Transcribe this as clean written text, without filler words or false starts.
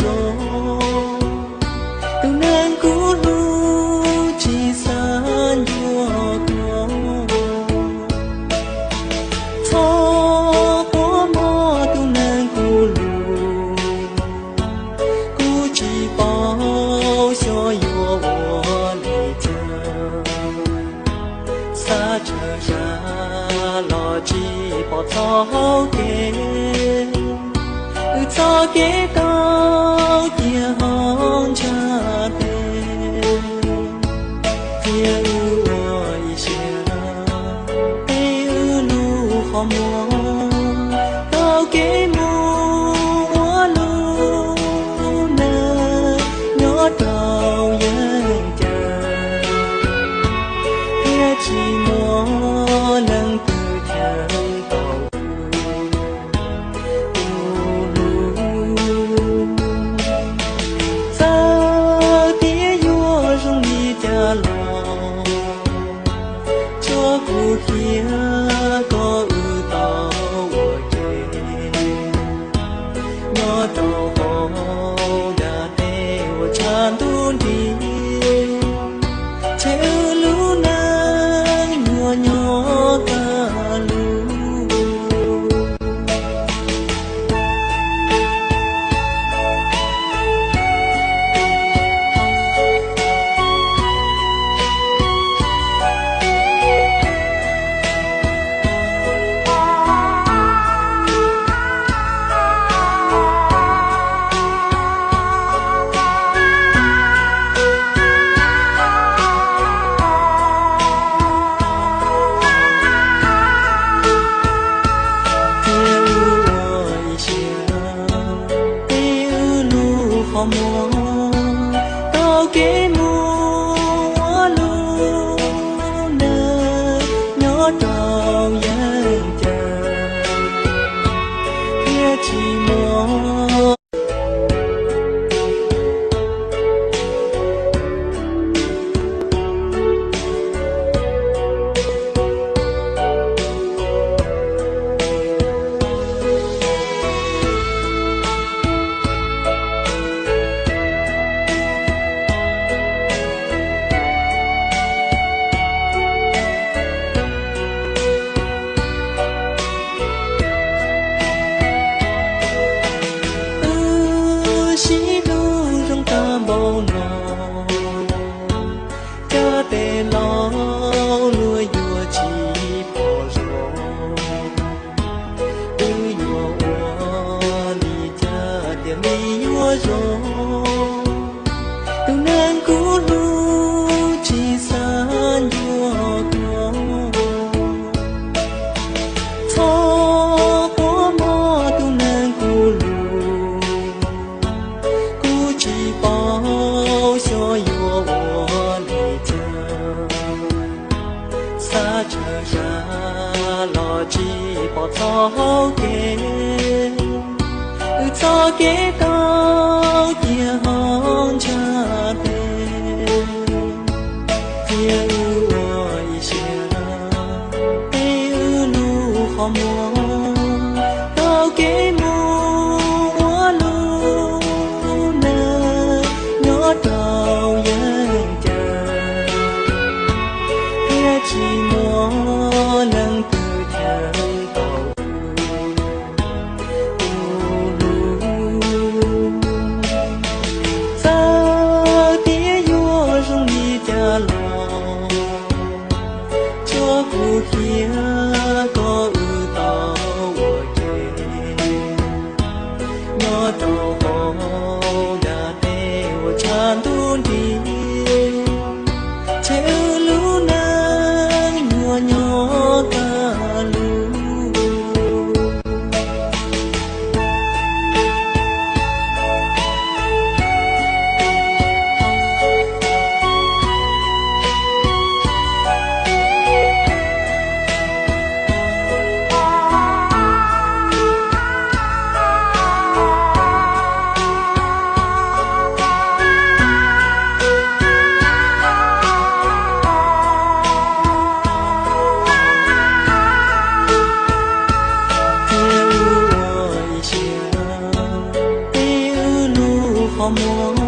rô tu nang cu lu chỉ san vua có thô có mò tu nang cu lu cu chỉ bao cho vua vua lì chờ xa chờ ra lo chỉ bỏ thao kê cho kế cao kia hong cha bê kia ơi xia bê lu khó mua cao kế mua lu nơ nhớ đầu yên chờ kia chỉ mua nâng từ chân tàu kia có tàu kê nó tàu hồ đã đeo chan tuôn đi chêu lũ nang nhỏ nhỏ cả lũ mua cao kế mua lu nơ nhớ trâu yên chờ kia chỉ mua bao nọ cha tê lo nuôi vua chỉ bỏ rô tư vua đi cha tiền đi vua rô tu nang cu lu chỉ san vua có thô có mò tu nang cu lu cu chỉ bao cho vua vua lì chờ xa chờ ra lo chỉ bỏ thao kê cho kế cao kia hong cha bê kia ơi xia bê lu khó mua cao kế mua lu nơ nhớ đầu yên chờ kia chỉ mua nâng từ chân tàu อมน้อ